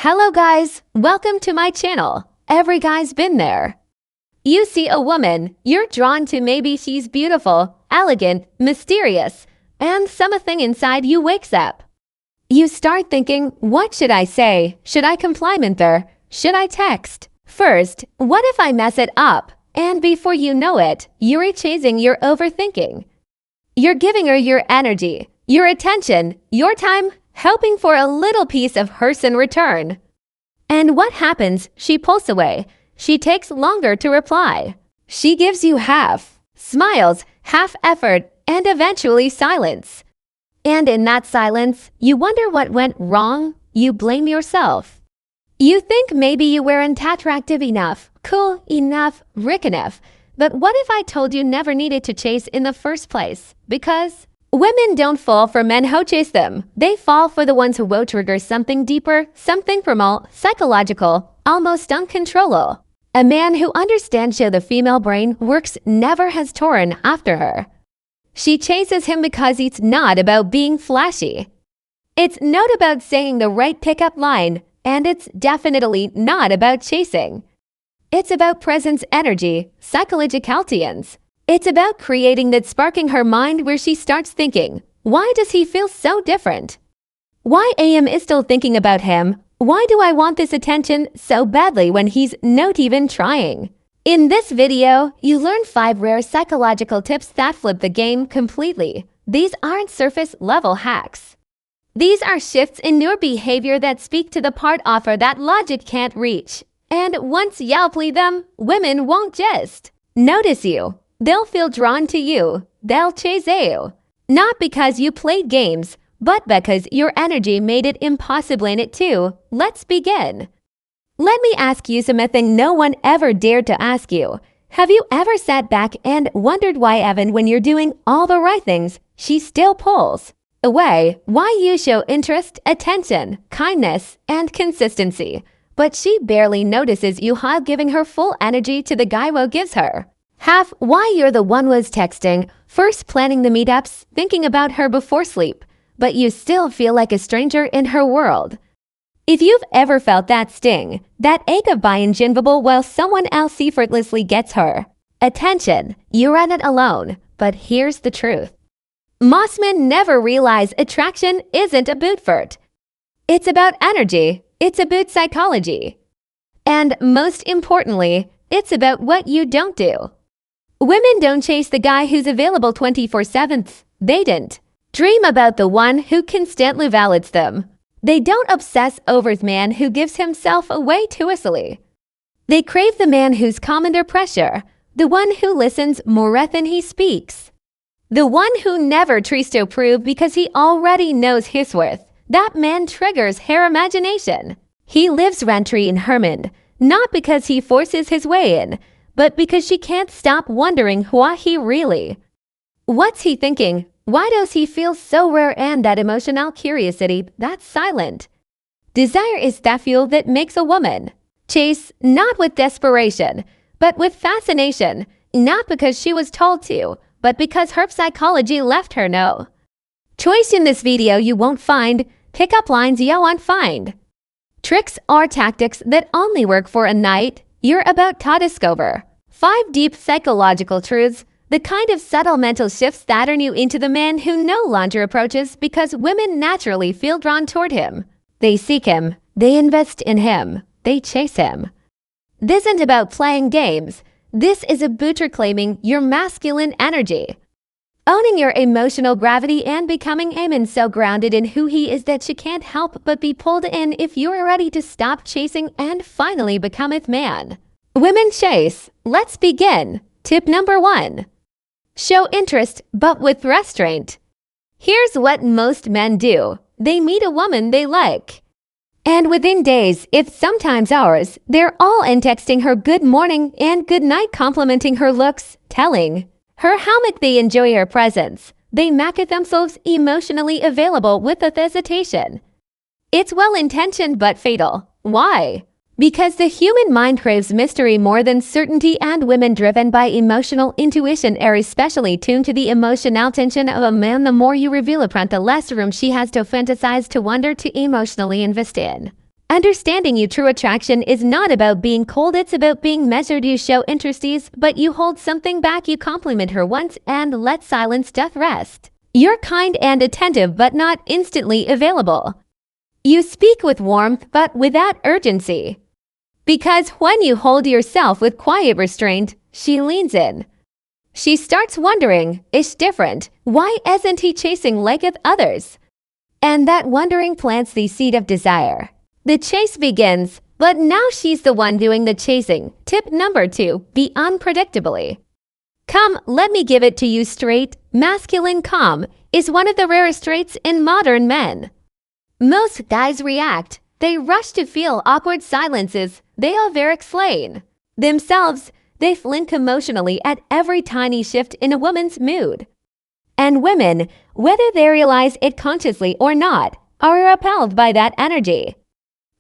Hello guys, welcome to my channel. Every guy's been there. You see a woman, you're drawn to maybe she's beautiful, elegant, mysterious, and something inside you wakes up. You start thinking, what should I say? Should I compliment her? Should I text? First, what if I mess it up? And before you know it, you're chasing your overthinking. You're giving her your energy, your attention, your time, hoping for a little piece of hers in return. And what happens? She pulls away. She takes longer to reply. She gives you half, smiles, half effort, and eventually silence. And in that silence, you wonder what went wrong. You blame yourself. You think maybe you weren't attractive enough, cool enough, rich enough. But what if I told you never needed to chase in the first place? Because women don't fall for men who chase them. They fall for the ones who will trigger something deeper, something primal, psychological, almost uncontrollable. A man who understands how the female brain works never has torn after her. She chases him because it's not about being flashy. It's not about saying the right pickup line, and it's definitely not about chasing. It's about presence energy, psychologicaltians. It's about creating that sparking her mind where she starts thinking, why does he feel so different? Why am I still thinking about him? Why do I want this attention so badly when he's not even trying? In this video, you learn 5 rare psychological tips that flip the game completely. These aren't surface-level hacks. These are shifts in your behavior that speak to the part of her that logic can't reach. And once you apply them, women won't just notice you. They'll feel drawn to you. They'll chase you. Not because you played games, but because your energy made it impossible in it too. Let's begin. Let me ask you something no one ever dared to ask you. Have you ever sat back and wondered why even when you're doing all the right things, she still pulls away? Why you show interest, attention, kindness, and consistency, but she barely notices you have giving her full energy to the guy who gives her half? Why you're the one who's texting, first planning the meetups, thinking about her before sleep, but you still feel like a stranger in her world. If you've ever felt that sting, that ache of being invisible while someone else effortlessly gets her attention, you're at it alone. But here's the truth. Most men never realize attraction isn't a boot flirt. It's about energy. It's about psychology. And most importantly, it's about what you don't do. Women don't chase the guy who's available 24/7. They don't dream about the one who constantly validates them. They don't obsess over the man who gives himself away too easily. They crave the man who's calm under pressure, the one who listens more than he speaks, the one who never tries to prove because he already knows his worth. That man triggers her imagination. He lives rent-free in her mind, not because he forces his way in, but because she can't stop wondering what he really. What's he thinking? Why does he feel so rare? And that emotional curiosity that's silent. Desire is that fuel that makes a woman chase, not with desperation, but with fascination, not because she was told to, but because her psychology left her no choice. In this video, you won't find pickup lines you won't find tricks or tactics that only work for a night. You're about to discover 5 deep psychological truths, the kind of subtle mental shifts that turn you into the man who no longer approaches because women naturally feel drawn toward him. They seek him. They invest in him. They chase him. This isn't about playing games. This is about reclaiming your masculine energy, owning your emotional gravity, and becoming a man so grounded in who he is that she can't help but be pulled in if you're ready to stop chasing and finally become a man. Women chase. Let's begin. Tip number 1. Show interest, but with restraint. Here's what most men do. They meet a woman they like, and within days, if sometimes hours, they're all in texting her good morning and good night, complimenting her looks, telling her how much they enjoy her presence. They make themselves emotionally available with a hesitation. It's well-intentioned but fatal. Why? Because the human mind craves mystery more than certainty, and women driven by emotional intuition are especially tuned to the emotional tension of a man. The more you reveal upfront, the less room she has to fantasize, to wonder, to emotionally invest in. Understanding you true attraction is not about being cold, it's about being measured. You show interests, but you hold something back. You compliment her once and let silence doth rest. You're kind and attentive, but not instantly available. You speak with warmth, but without urgency. Because when you hold yourself with quiet restraint, she leans in. She starts wondering, is different? Why isn't he chasing like others? And that wondering plants the seed of desire. The chase begins, but now she's the one doing the chasing. Tip number 2, be unpredictably. Come, let me give it to you straight. Masculine calm is one of the rarest traits in modern men. Most guys react. They rush to feel awkward silences. They over-explain themselves. They flinch emotionally at every tiny shift in a woman's mood. And women, whether they realize it consciously or not, are repelled by that energy.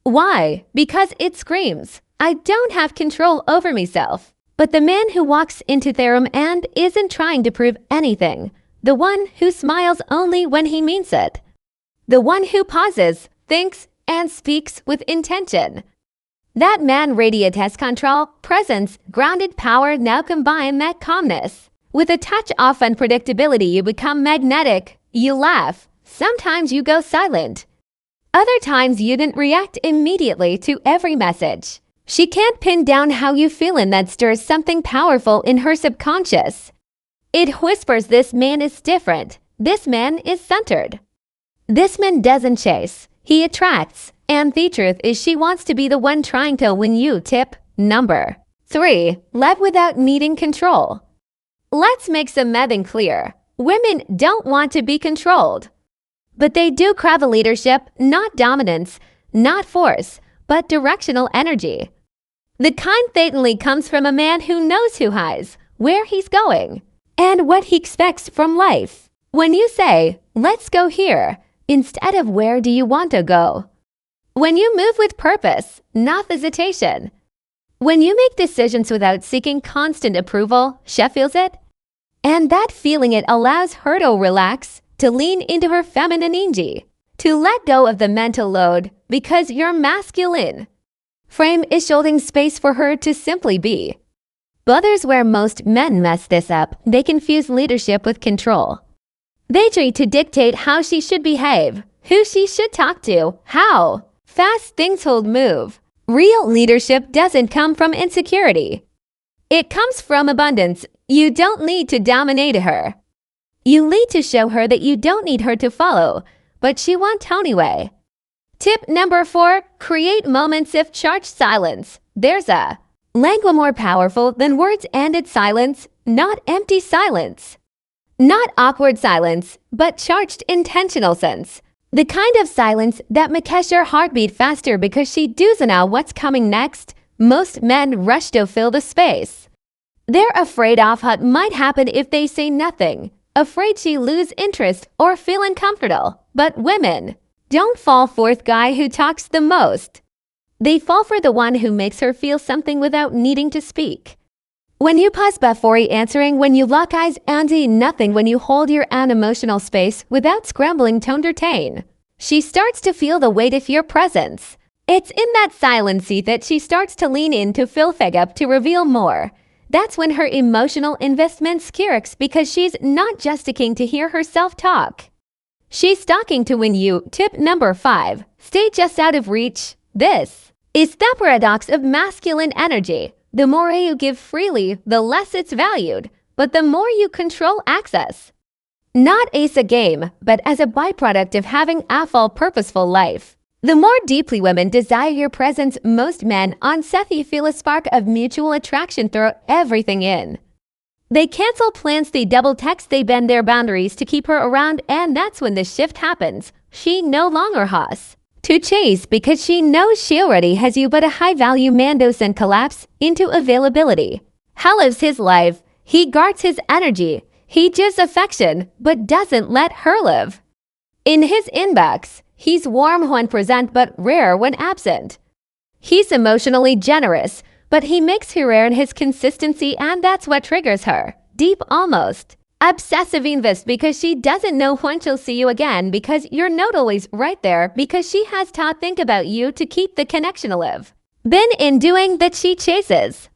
Why? Because it screams, I don't have control over myself. But the man who walks into the room and isn't trying to prove anything, the one who smiles only when he means it, the one who pauses, thinks, and speaks with intention, that man radiates control, presence, grounded power. Now combine that calmness with a touch of unpredictability. You become magnetic. You laugh. Sometimes you go silent. Other times you didn't react immediately to every message. She can't pin down how you feel, and that stirs something powerful in her subconscious. It whispers, this man is different. This man is centered. This man doesn't chase. He attracts. And the truth is she wants to be the one trying to win you. Tip number 3, love without needing control. Let's make something clear. Women don't want to be controlled. But they do crave leadership, not dominance, not force, but directional energy. The kind that only comes from a man who knows who highs, where he's going, and what he expects from life. When you say, let's go here, instead of where do you want to go? When you move with purpose, not hesitation. When you make decisions without seeking constant approval, she feels it. And that feeling, it allows her to relax, to lean into her feminine energy, to let go of the mental load, because your masculine frame is holding space for her to simply be. But there's where most men mess this up. They confuse leadership with control. They try to dictate how she should behave, who she should talk to, how fast things will move. Real leadership doesn't come from insecurity. It comes from abundance. You don't need to dominate her. You need to show her that you don't need her to follow, but she wants anyway. Tip number 4, create moments of charged silence. There's a language more powerful than words, and it's silence, not empty silence. Not awkward silence, but charged intentional sense. The kind of silence that makes your heart beat faster because she doesn't know what's coming next. Most men rush to fill the space. They're afraid of what might happen if they say nothing, afraid she lose interest or feel uncomfortable. But women don't fall for the guy who talks the most. They fall for the one who makes her feel something without needing to speak. When you pause before answering, when you lock eyes and say nothing, when you hold your own emotional space without scrambling to entertain, she starts to feel the weight of your presence. It's in that silence that she starts to lean in, to fill things up, to reveal more. That's when her emotional investment scarks, because she's not just sticking to hear herself talk. She's talking to win you. Tip number 5, stay just out of reach. This is the paradox of masculine energy. The more you give freely, the less it's valued, but the more you control access. Not as a game, but as a byproduct of having a full, purposeful life. The more deeply women desire your presence, most men on Sethi feel a spark of mutual attraction, throw everything in. They cancel plans, they double text, they bend their boundaries to keep her around, and that's when the shift happens. She no longer has to chase because she knows she already has you, but a high-value man doesn't collapse into availability. He lives his life. He guards his energy. He gives affection, but doesn't let her live. In his inbox, he's warm when present, but rare when absent. He's emotionally generous, but he makes her rare in his consistency, and that's what triggers her. Deep almost. Obsessive invest because she doesn't know when she'll see you again because you're not always right there because she has to think about you to keep the connection alive. Been in doing that she chases.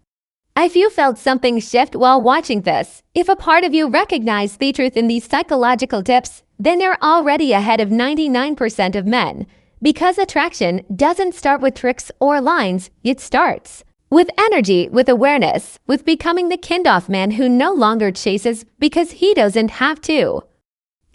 If you felt something shift while watching this, if a part of you recognized the truth in these psychological tips, then you're already ahead of 99% of men. Because attraction doesn't start with tricks or lines, it starts with energy, with awareness, with becoming the kind-off man who no longer chases because he doesn't have to.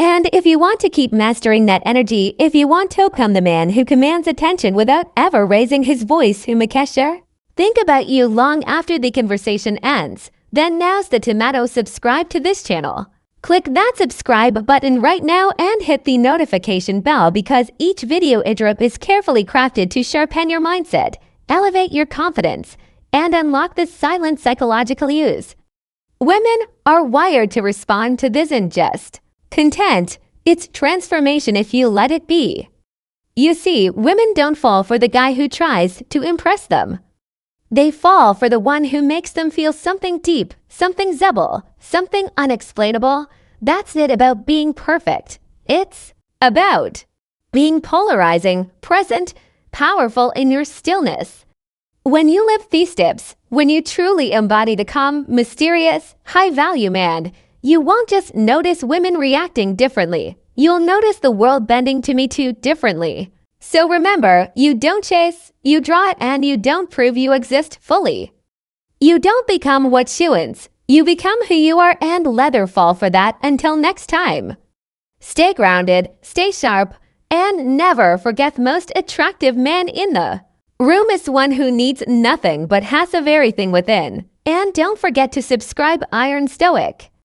And if you want to keep mastering that energy, if you want to become the man who commands attention without ever raising his voice, Humakesha, think about you long after the conversation ends. Then now's the tomato. Subscribe to this channel. Click that subscribe button right now and hit the notification bell because each video I drop is carefully crafted to sharpen your mindset, elevate your confidence, and unlock the silent psychological use. Women are wired to respond to this in just content. It's transformation if you let it be. You see, women don't fall for the guy who tries to impress them. They fall for the one who makes them feel something deep, something zebul, something unexplainable. That's it about being perfect. It's about being polarizing, present, powerful in your stillness. When you live these steps, when you truly embody the calm, mysterious, high-value man, you won't just notice women reacting differently. You'll notice the world bending to me too differently. So remember, you don't chase, you draw it, and you don't prove you exist fully. You don't become what shoo-ins. You become who you are, and leather fall for that. Until next time. Stay grounded, stay sharp, and never forget the most attractive man in the room is one who needs nothing but has of everything within. And don't forget to subscribe Iron Stoic.